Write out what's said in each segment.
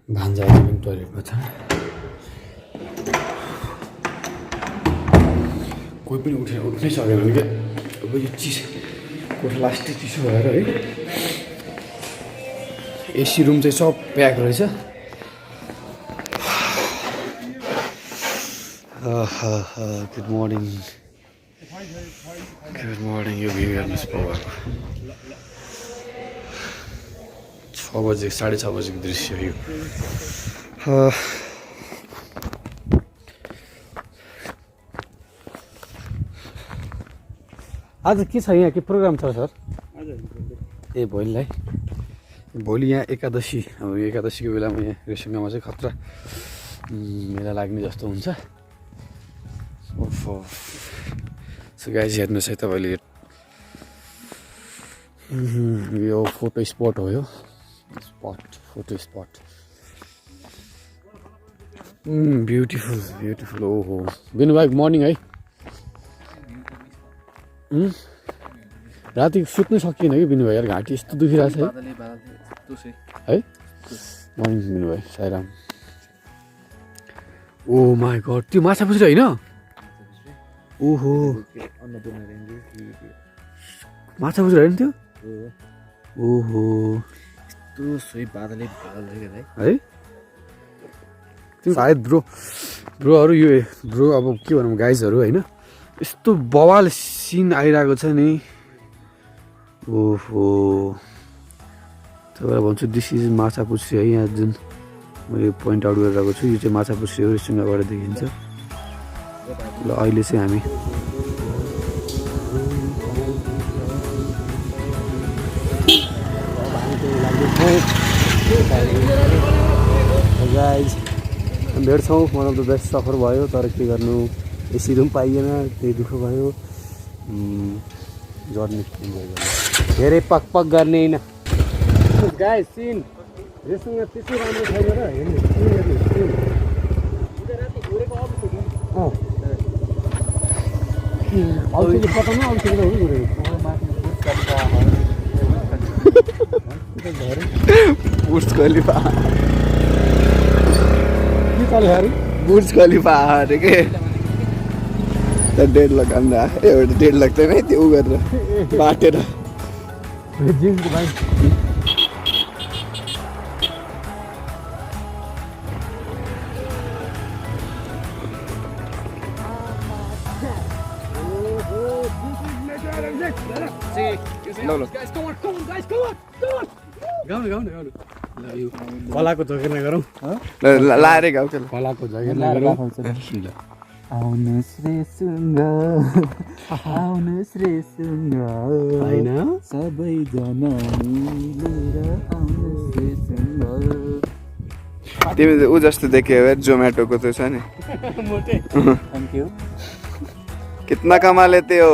भान्जा अहिले पनि टोइलेटमा छ कोही पनि उठ्नै सकेन नि क्या अब यो चिसो कोठा लास्टै चिसो भएर है एसी रुम चाहिँ सब प्याक रहेछ गुड मर्निङ यो भ्यू हेर्नुहोस् पाउवाको 6 बजे 6:30 बजेको दृश्य यो आज के छ यहाँ के प्रोग्राम छ सर ए भोलि यहाँ एकादशी अब एकादशीको बेलामा यहाँ रेसुङ्गामा चाहिँ खतरा मेला लाग्ने जस्तो हुन्छ सो गाइज हेर्नुहोस् है तपाईँले यो फोटो स्पट हो यो फोटो स्पट ब्युटिफुल ओहो बिनु भाइ मर्निङ है राति सुत्नु सकिएन कि बिनु भाइ यार घाँटी यस्तो दुखिरहेको छ है मर्निङ बिनु भाइ साइराम ओ माई गड त्यो माछा पुछ्री होइन ओहो माछा पुछ्री होइन त्यो ओहो है सायद ब्रोहरू यो ब्रो अब के भनौँ गाइजहरू होइन यस्तो बवाल सिन आइरहेको छ नि ओहो तपाईँलाई भन्छु दिस इज माछा पुछ्री है यहाँ जुन मैले पोइन्ट आउट गरिरहेको छु यो चाहिँ माछा पुछ्री हो रेसुङ्गाबाट देखिन्छ ल अहिले चाहिँ हामी गाइज भेट्छौँ वान अफ द बेस्ट सफर भयो तर के गर्नु एसी रुम पाइएन त्यही दुःख भयो जर्नी इन्जोय गर्नु धेरै पक गर्ने होइन गाइज सिन रेसुङ्गा त्यति राम्रो छैन र औषधी पताउनु औषधी त हुनु बुर्ज खलिफा बुर्ज खलिफा अरे के 1.5 लाख अन्डा एउटा 1.5 लाख त नै त्यो उ गरेर बाटेर कलाको झगेर्ना गरौँ लाएर गाउँ कलाको झगेर्ना गरौँ आउनुहोस् रेसुङ्गा होइन सबैजना मिलेर आउनुहोस् रेसुङ्गा तिमी ऊ जस्तो देख्यो जोमेटोको त्यो छ नि थ्याङ्क यू कितना कमा लेते हो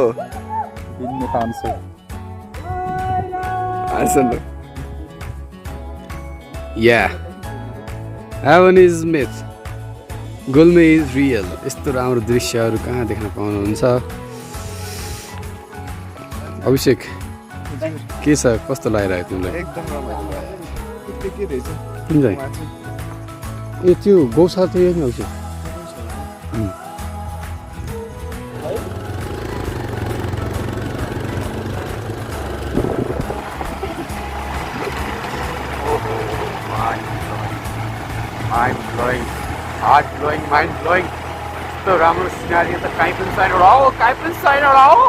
दिन में 500 Yeah, heaven is myth, गुल्मे is real. यस्तो राम्रो दृश्यहरू कहाँ देख्न पाउनुहुन्छ? अभिषेक के छ, कस्तो लागिरहेको तिमीलाई? एकदम रमाइलो भयो। के रहेछ? किन चाहिँ ए त्यो गौशाला थियो नि अभिषेक? Heart blowing, mind blowing. यस्तो राम्रो सिनारी त कहीँ पनि छैन होला हो, कहीँ पनि छैन होला हो।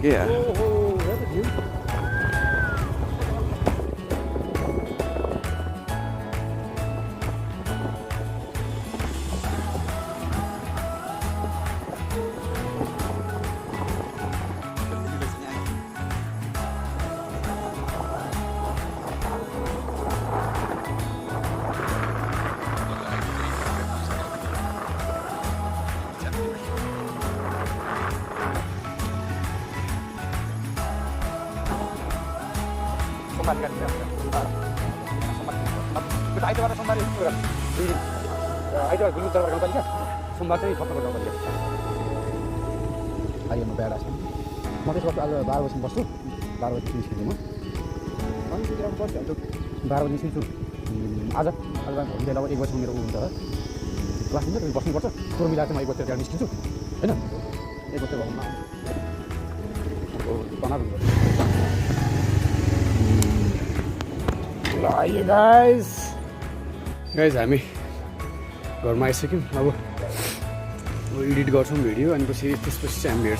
के यार आइतबार सोमबार आइतबार घुम्नु चलबाट गाउँपालिका सोमबार चाहिँ थप्पको गाउँपालिका आइयो म बेडा छ म त्यसबाट आज 12 बजीसम्म बस्छु 12 बजी निस्किन्छु म अनि त्यतिखेर बस्छु 12 बजी निस्किन्छु आज भोलि लगभग 1 बजीसम्म मेरो हुन्छ र क्लास हुन्छ त्यति बस्नुपर्छ त्यो मिलाएर चाहिँ म 1 बजीतिर निस्किन्छु होइन 1 बजीतिर घरमा तनाव ल गाइस हामी घरमा आइसक्यौँ अब एडिट गर्छौँ भिडियो अनि त्यसपछि चाहिँ हामी भेट्छौँ